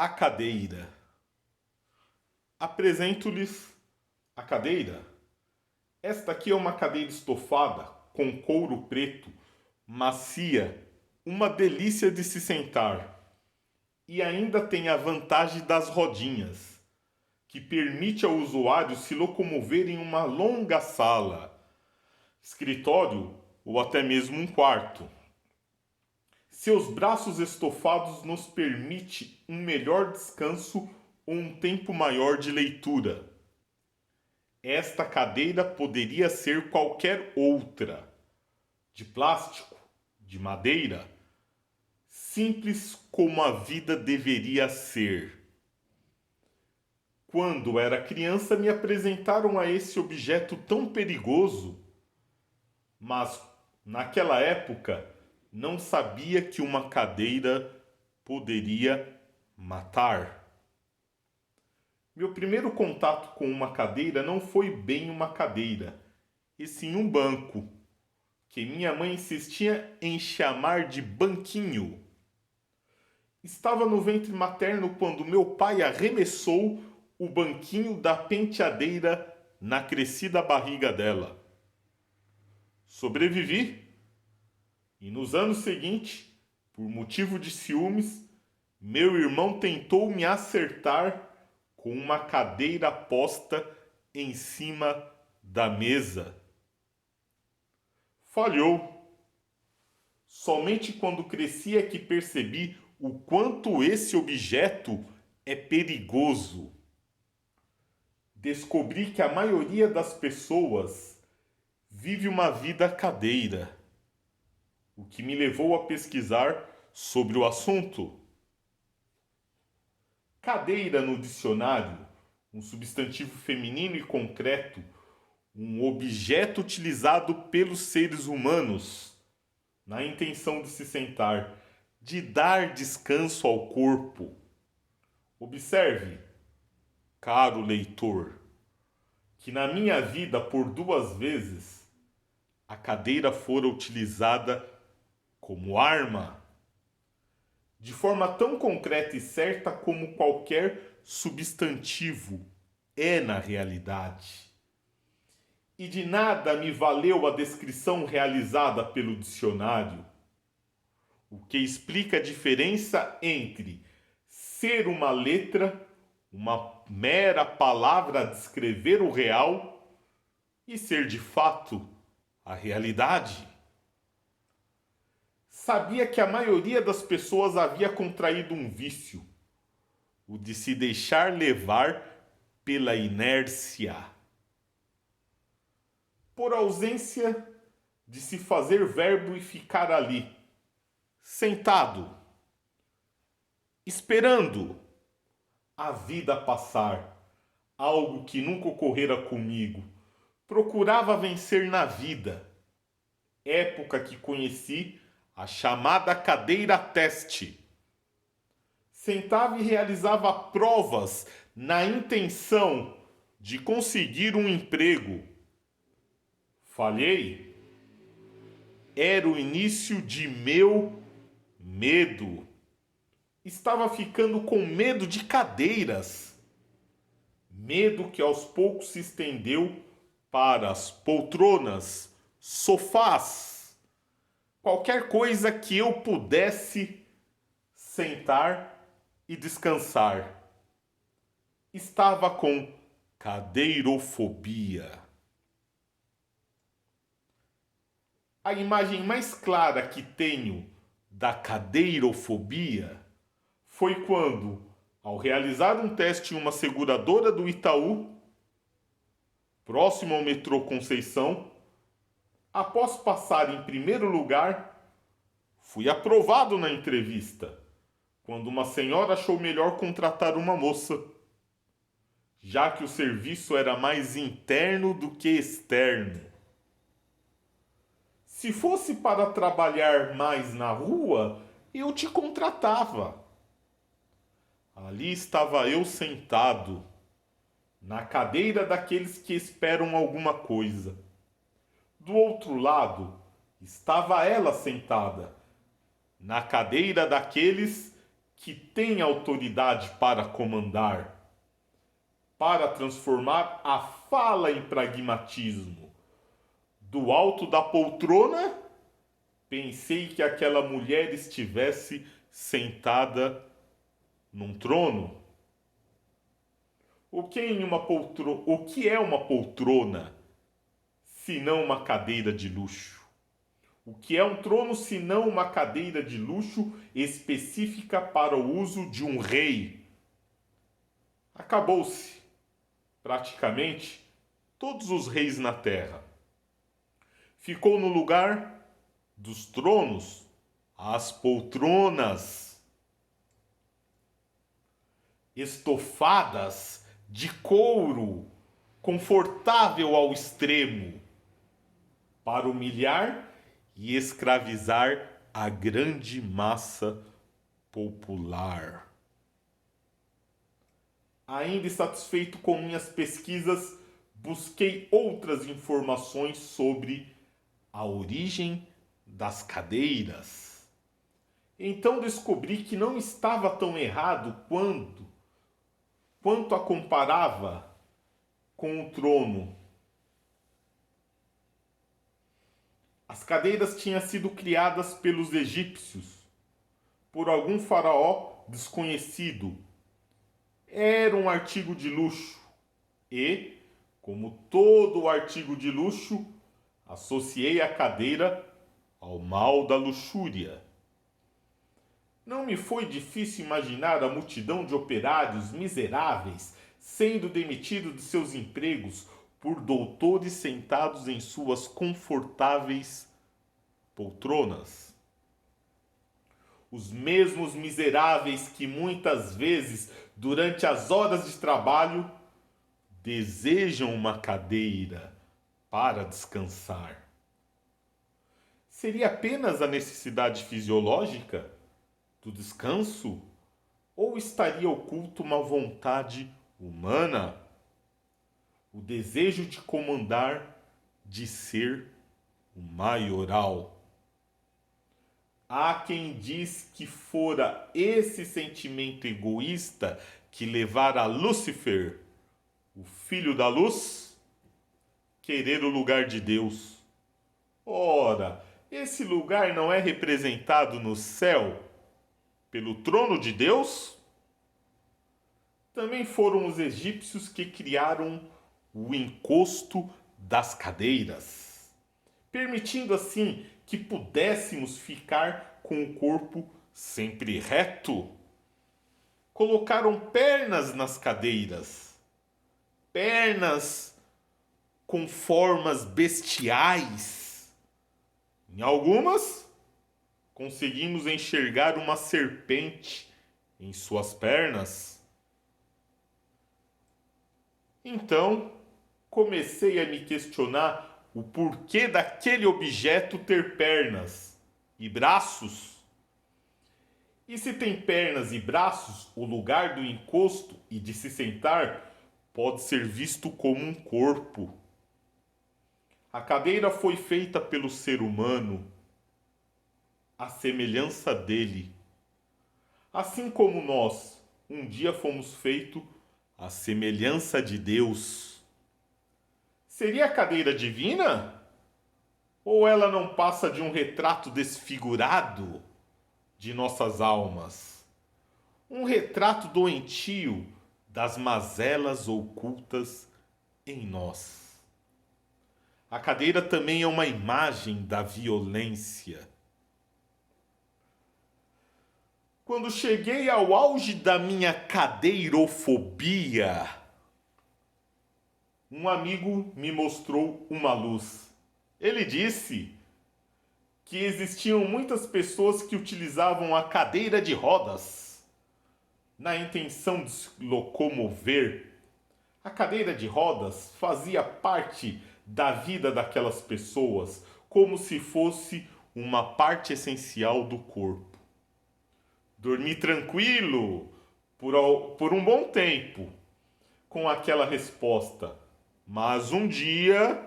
A cadeira. Apresento-lhes a cadeira. Esta aqui é uma cadeira estofada com couro preto, macia, uma delícia de se sentar. E ainda tem a vantagem das rodinhas, que permite ao usuário se locomover em uma longa sala, escritório ou até mesmo um quarto. Seus braços estofados nos permite um melhor descanso ou um tempo maior de leitura. Esta cadeira poderia ser qualquer outra, de plástico, de madeira, simples como a vida deveria ser. Quando era criança, me apresentaram a esse objeto tão perigoso, mas naquela época não sabia que uma cadeira poderia matar. Meu primeiro contato com uma cadeira não foi bem uma cadeira, e sim um banco, que minha mãe insistia em chamar de banquinho. Estava no ventre materno quando meu pai arremessou o banquinho da penteadeira na crescida barriga dela. Sobrevivi, e nos anos seguintes, por motivo de ciúmes, meu irmão tentou me acertar com uma cadeira posta em cima da mesa. Falhou. Somente quando cresci é que percebi o quanto esse objeto é perigoso. Descobri que a maioria das pessoas vive uma vida cadeira, o que me levou a pesquisar sobre o assunto. Cadeira no dicionário, um substantivo feminino e concreto, um objeto utilizado pelos seres humanos na intenção de se sentar, de dar descanso ao corpo. Observe, caro leitor, que na minha vida por 2 vezes a cadeira fora utilizada como arma, de forma tão concreta e certa como qualquer substantivo é na realidade. E de nada me valeu a descrição realizada pelo dicionário, o que explica a diferença entre ser uma letra, uma mera palavra a descrever o real, e ser de fato a realidade. Sabia que a maioria das pessoas havia contraído um vício, o de se deixar levar pela inércia, por ausência de se fazer verbo e ficar ali, sentado, esperando a vida passar, algo que nunca ocorrera comigo. Procurava vencer na vida, época que conheci a chamada cadeira teste. Sentava e realizava provas na intenção de conseguir um emprego. Falhei. Era o início de meu medo. Estava ficando com medo de cadeiras. Medo que aos poucos se estendeu para as poltronas, sofás, qualquer coisa que eu pudesse sentar e descansar. Estava com cadeirofobia. A imagem mais clara que tenho da cadeirofobia foi quando, ao realizar um teste em uma seguradora do Itaú, próximo ao metrô Conceição, após passar em primeiro lugar, fui aprovado na entrevista, quando uma senhora achou melhor contratar uma moça, já que o serviço era mais interno do que externo. Se fosse para trabalhar mais na rua, eu te contratava. Ali estava eu sentado, na cadeira daqueles que esperam alguma coisa. Do outro lado, estava ela sentada, na cadeira daqueles que tem autoridade para comandar, para transformar a fala em pragmatismo. Do alto da poltrona, pensei que aquela mulher estivesse sentada num trono. O que é uma poltrona, se não uma cadeira de luxo? O que é um trono, se não uma cadeira de luxo específica para o uso de um rei? Acabou-se, praticamente, todos os reis na terra. Ficou no lugar dos tronos as poltronas, estofadas de couro, confortável ao extremo, para humilhar e escravizar a grande massa popular. Ainda insatisfeito com minhas pesquisas, busquei outras informações sobre a origem das cadeiras. Então descobri que não estava tão errado quanto a comparava com o trono. As cadeiras tinham sido criadas pelos egípcios, por algum faraó desconhecido. Era um artigo de luxo e, como todo artigo de luxo, associei a cadeira ao mal da luxúria. Não me foi difícil imaginar a multidão de operários miseráveis sendo demitidos de seus empregos por doutores sentados em suas confortáveis poltronas. Os mesmos miseráveis que muitas vezes, durante as horas de trabalho, desejam uma cadeira para descansar. Seria apenas a necessidade fisiológica do descanso? Ou estaria oculto uma vontade humana? O desejo de comandar, de ser o maioral. Há quem diz que fora esse sentimento egoísta que levara Lúcifer, o filho da luz, querer o lugar de Deus. Ora, esse lugar não é representado no céu pelo trono de Deus? Também foram os egípcios que criaram o encosto das cadeiras, permitindo assim que pudéssemos ficar com o corpo sempre reto. Colocaram pernas nas cadeiras, pernas com formas bestiais. Em algumas, conseguimos enxergar uma serpente em suas pernas. Então, comecei a me questionar o porquê daquele objeto ter pernas e braços. E se tem pernas e braços, o lugar do encosto e de se sentar pode ser visto como um corpo. A cadeira foi feita pelo ser humano, à semelhança dele. Assim como nós, um dia fomos feitos à semelhança de Deus. Seria a cadeira divina? Ou ela não passa de um retrato desfigurado de nossas almas? Um retrato doentio das mazelas ocultas em nós. A cadeira também é uma imagem da violência. Quando cheguei ao auge da minha cadeirofobia, um amigo me mostrou uma luz. Ele disse que existiam muitas pessoas que utilizavam a cadeira de rodas na intenção de se locomover. A cadeira de rodas fazia parte da vida daquelas pessoas, como se fosse uma parte essencial do corpo. Dormi tranquilo por um bom tempo com aquela resposta. Mas um dia,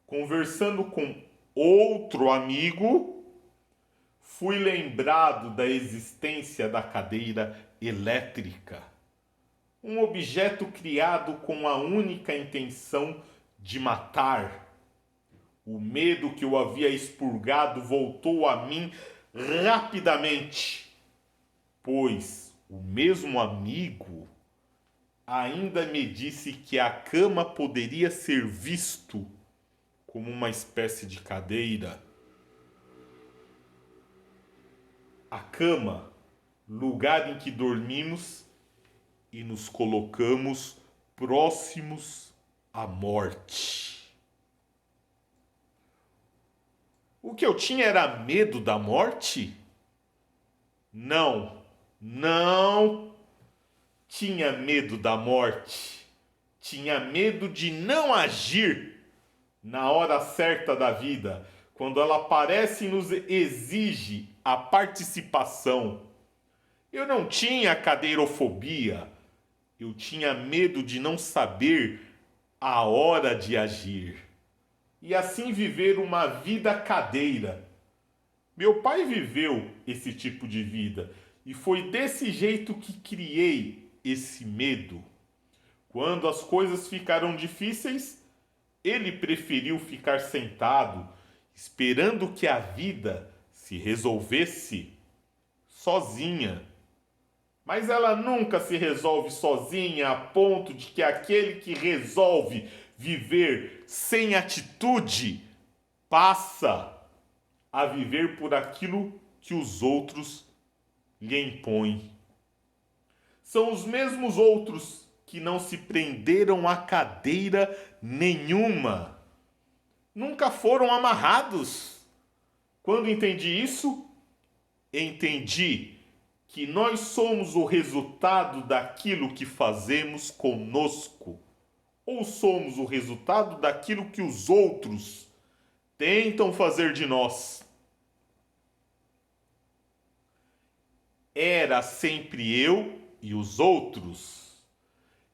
conversando com outro amigo, fui lembrado da existência da cadeira elétrica, um objeto criado com a única intenção de matar. O medo que eu havia expurgado voltou a mim rapidamente, pois o mesmo amigo ainda me disse que a cama poderia ser visto como uma espécie de cadeira. A cama, lugar em que dormimos e nos colocamos próximos à morte. O que eu tinha era medo da morte? Não, não tinha medo da morte. Tinha medo de não agir na hora certa da vida, quando ela aparece e nos exige a participação. Eu não tinha cadeirofobia, eu tinha medo de não saber a hora de agir e assim viver uma vida cadeira. Meu pai viveu esse tipo de vida e foi desse jeito que criei esse medo. Quando as coisas ficaram difíceis, ele preferiu ficar sentado, esperando que a vida se resolvesse sozinha. Mas ela nunca se resolve sozinha a ponto de que aquele que resolve viver sem atitude passa a viver por aquilo que os outros lhe impõem. São os mesmos outros que não se prenderam a cadeira nenhuma. Nunca foram amarrados. Quando entendi isso, entendi que nós somos o resultado daquilo que fazemos conosco, ou somos o resultado daquilo que os outros tentam fazer de nós. Era sempre eu e os outros.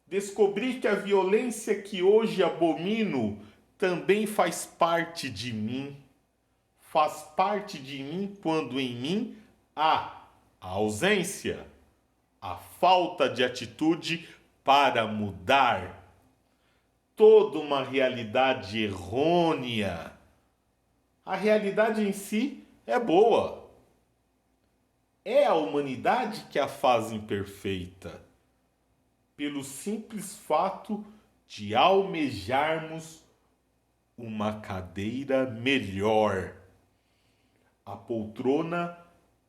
Descobri que a violência que hoje abomino também faz parte de mim. Faz parte de mim quando em mim há a ausência, a falta de atitude para mudar. Toda uma realidade errônea. A realidade em si é boa. É a humanidade que a faz imperfeita, pelo simples fato de almejarmos uma cadeira melhor. A poltrona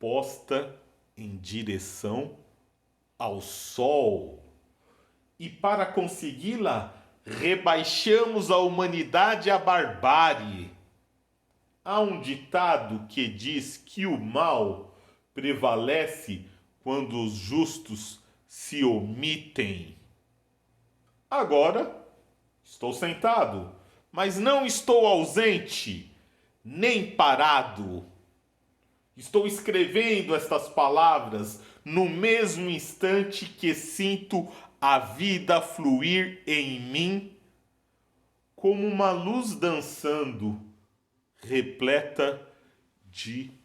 posta em direção ao sol. E para consegui-la, rebaixamos a humanidade à barbárie. Há um ditado que diz que o mal prevalece quando os justos se omitem. Agora, estou sentado, mas não estou ausente, nem parado. Estou escrevendo estas palavras no mesmo instante que sinto a vida fluir em mim como uma luz dançando, repleta de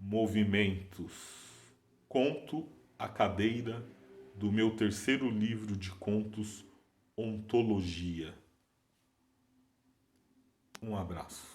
movimentos. Conto a cadeira do meu terceiro livro de contos, Ontologia. Um abraço.